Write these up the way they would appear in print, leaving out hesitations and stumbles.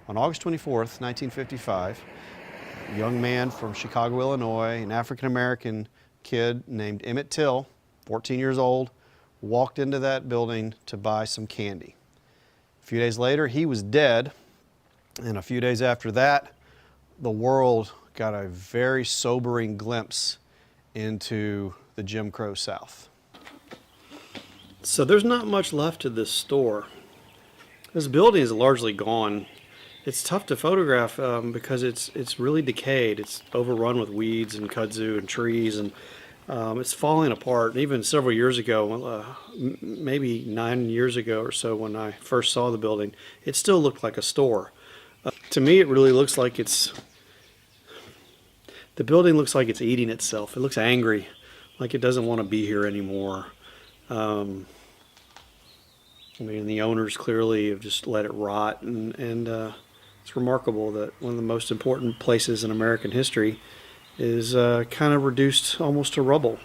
On August 24th, 1955, a young man from Chicago, Illinois, an African-American kid named Emmett Till, 14 years old, walked into that building to buy some candy. A few days later, he was dead, and a few days after that, the world got a very sobering glimpse into the Jim Crow South. So there's not much left of this store. This building is largely gone. It's tough to photograph because it's really decayed. It's overrun with weeds and kudzu and trees, and it's falling apart. And even several years ago, maybe 9 years ago or so, when I first saw the building, it still looked like a store. To me, it really looks like the building looks like it's eating itself. It looks angry, like it doesn't want to be here anymore. I mean, the owners clearly have just let it rot, and it's remarkable that one of the most important places in American history is kind of reduced almost to rubble.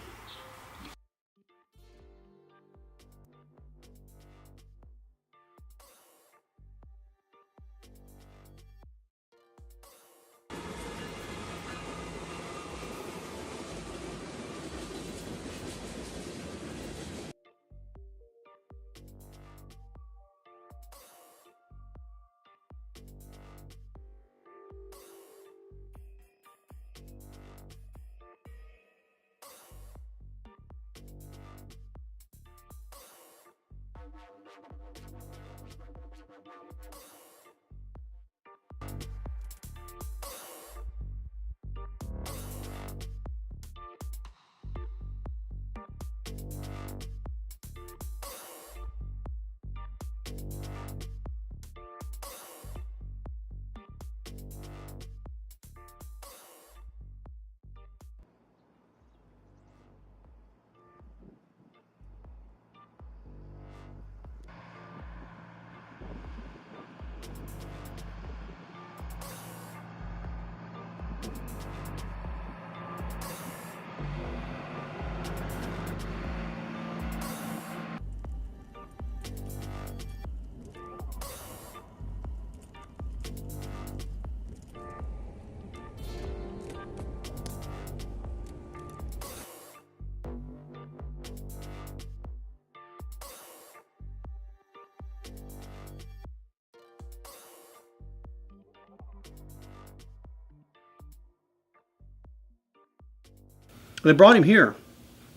They brought him here,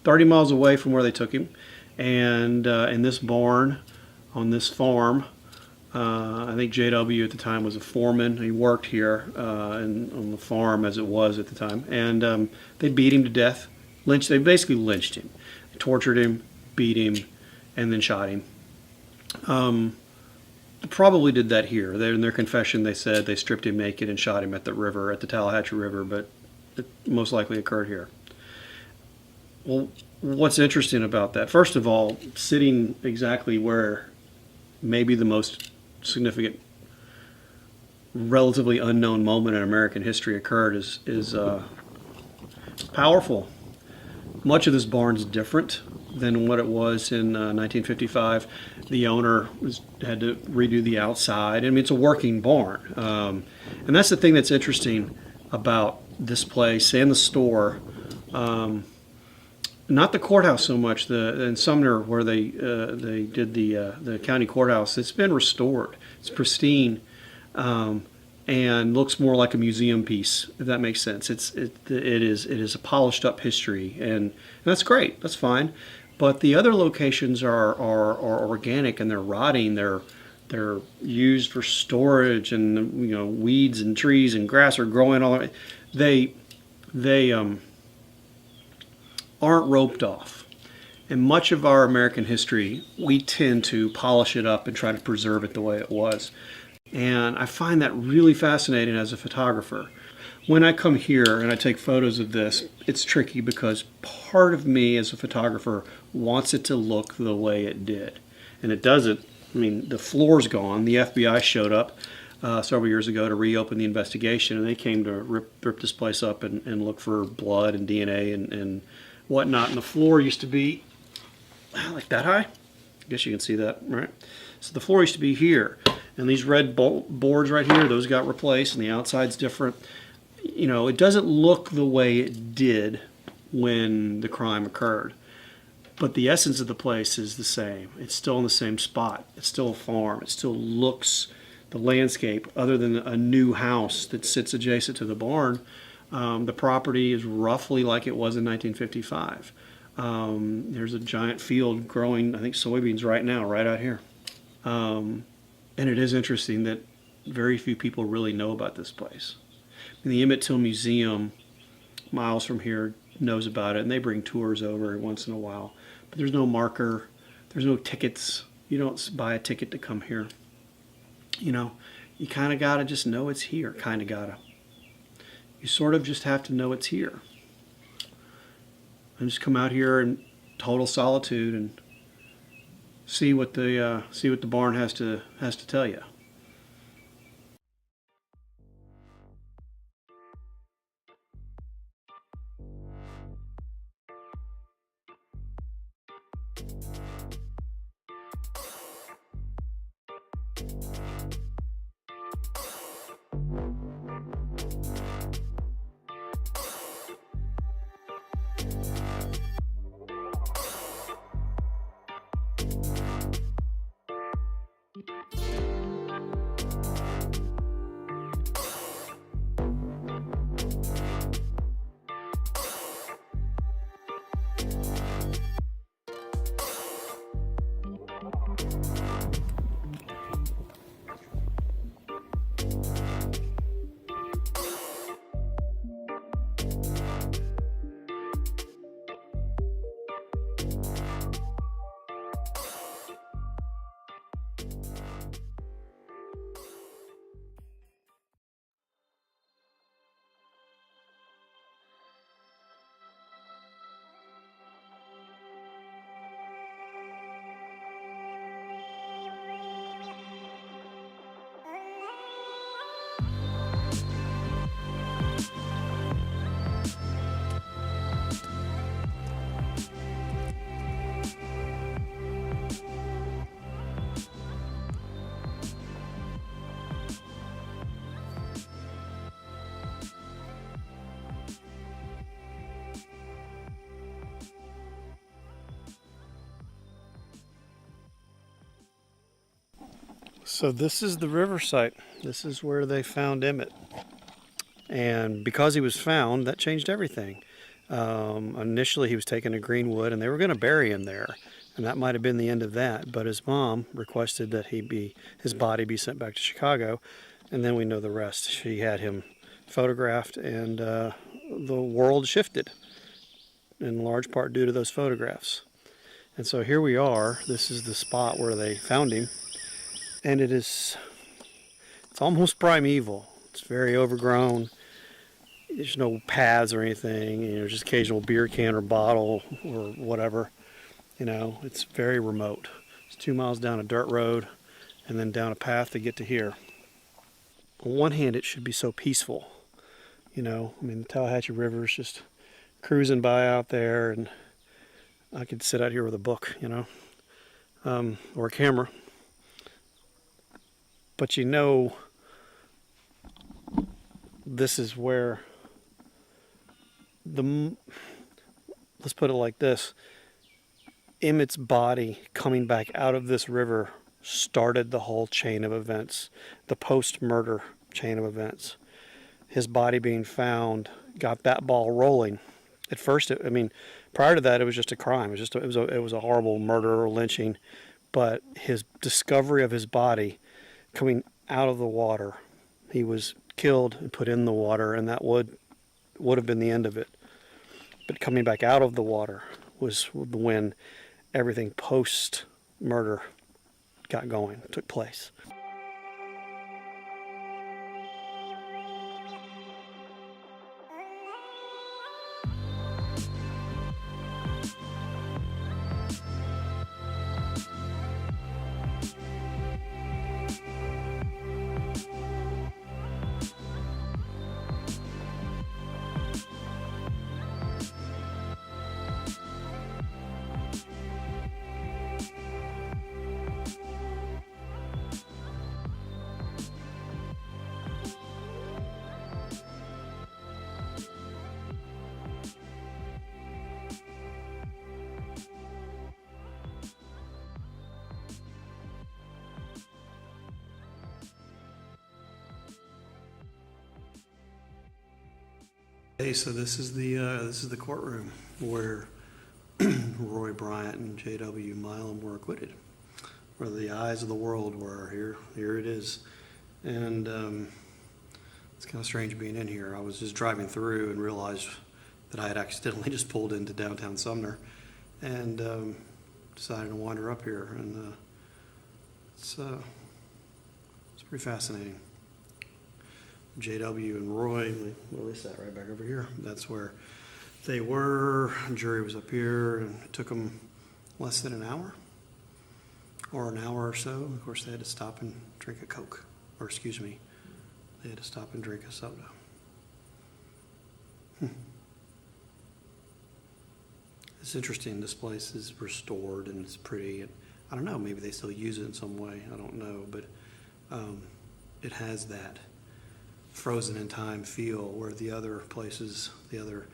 30 miles away from where they took him, and in this barn on this farm. I think J.W. at the time was a foreman. He worked here on the farm as it was at the time, and they beat him to death. They basically lynched him, tortured him, beat him, and then shot him. Probably did that here. In their confession, they said they stripped him naked and shot him at the river, at the Tallahatchie River, but it most likely occurred here. Well, what's interesting about that? First of all, sitting exactly where maybe the most significant, relatively unknown moment in American history occurred is powerful. Much of this barn is different than what it was in 1955. The owner had to redo the outside. I mean, it's a working barn. And that's the thing that's interesting about this place and the store. Not the courthouse so much. In Sumner, where they did the county courthouse, it's been restored. It's pristine, and looks more like a museum piece, if that makes sense. It is a polished up history, and that's great. That's fine. But the other locations are organic, and they're rotting. They're used for storage, and weeds and trees and grass are growing all around. They aren't roped off. In much of our American history, we tend to polish it up and try to preserve it the way it was. And I find that really fascinating as a photographer. When I come here and I take photos of this, it's tricky because part of me as a photographer wants it to look the way it did. And it doesn't. I mean, the floor's gone. The FBI showed up. several years ago to reopen the investigation, and they came to rip this place up and look for blood and DNA and whatnot. And the floor used to be like that high. I guess you can see that, right? So the floor used to be here, and these red boards right here, those got replaced, and the outside's different. You know, it doesn't look the way it did when the crime occurred, but the essence of the place is the same. It's still in the same spot. It's still a farm. It still looks, the landscape, other than a new house that sits adjacent to the barn, the property is roughly like it was in 1955. There's a giant field growing, I think, soybeans right now, right out here. And it is interesting that very few people really know about this place. And the Emmett Till Museum, miles from here, knows about it, and they bring tours over once in a while. But there's no marker, there's no tickets. You don't buy a ticket to come here. You know, you kind of got to just know it's here, kind of got to. You sort of just have to know it's here. And just come out here in total solitude and see what the barn has to tell you. So this is the river site. This is where they found Emmett. And because he was found, that changed everything. Initially he was taken to Greenwood and they were going to bury him there. And that might have been the end of that. But his mom requested that his body be sent back to Chicago. And then we know the rest. She had him photographed, and the world shifted in large part due to those photographs. And so here we are. This is the spot where they found him. And it's almost primeval. It's very overgrown. There's no paths or anything. You know, just occasional beer can or bottle or whatever. You know, it's very remote. It's 2 miles down a dirt road and then down a path to get to here. On one hand, it should be so peaceful. You know, I mean, the Tallahatchie River is just cruising by out there, and I could sit out here with a book, you know, or a camera. But you know, this is where let's put it like this. Emmett's body coming back out of this river started the whole chain of events, the post-murder chain of events. His body being found got that ball rolling. At first, prior to that, it was just a crime. It was a horrible murder or lynching. But his discovery of his body coming out of the water, he was killed and put in the water, and that would have been the end of it. But coming back out of the water was when everything post-murder got going, took place. Hey, so this is the courtroom where Roy Bryant and J.W. Milam were acquitted, where the eyes of the world were. Here it is, and it's kind of strange being in here. I was just driving through and realized that I had accidentally just pulled into downtown Sumner, and decided to wander up here, and it's pretty fascinating. JW and Roy, well, they sat right back over here. That's where they were. The jury was up here, and it took them less than an hour or so. Of course, they had to stop and drink a Coke, or excuse me, they had to stop and drink a soda. It's interesting. This place is restored and it's pretty. And I don't know, maybe they still use it in some way. I don't know, but it has that frozen in time feel where the other places, the other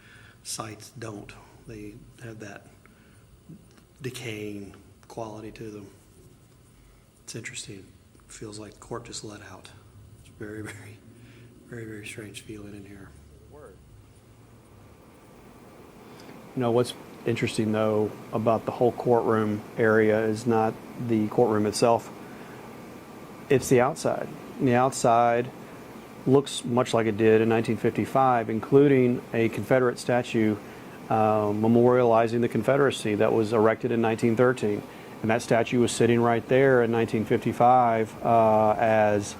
sites don't. They have that decaying quality to them. It's interesting. It feels like the court just let out. It's very, very, very, very strange feeling in here. You know, what's interesting though about the whole courtroom area is not the courtroom itself. It's the outside. And the outside looks much like it did in 1955, including a Confederate statue memorializing the Confederacy that was erected in 1913. And that statue was sitting right there in 1955 as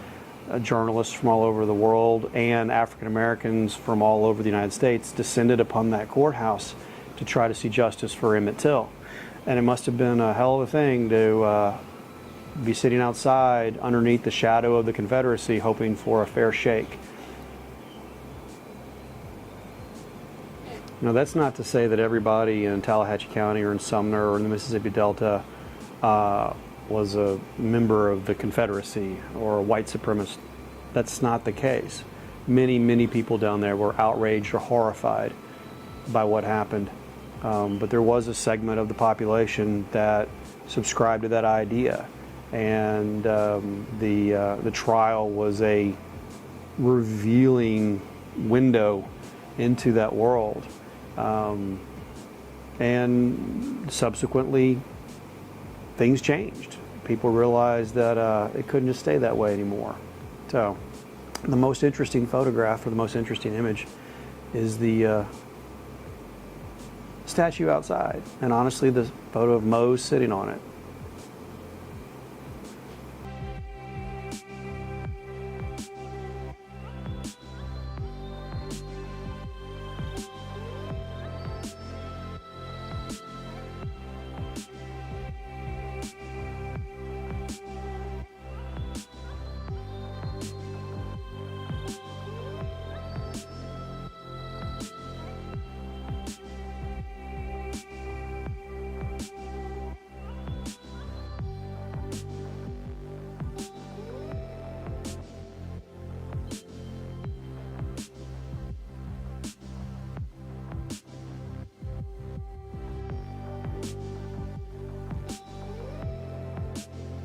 journalists from all over the world and African Americans from all over the United States descended upon that courthouse to try to see justice for Emmett Till. And it must have been a hell of a thing to be sitting outside underneath the shadow of the Confederacy hoping for a fair shake. Now, that's not to say that everybody in Tallahatchie County or in Sumner or in the Mississippi Delta was a member of the Confederacy or a white supremacist. That's not the case. Many, many people down there were outraged or horrified by what happened. But there was a segment of the population that subscribed to that idea. And the trial was a revealing window into that world. And subsequently, things changed. People realized that it couldn't just stay that way anymore. So the most interesting photograph or the most interesting image is the statue outside. And honestly, the photo of Mose sitting on it.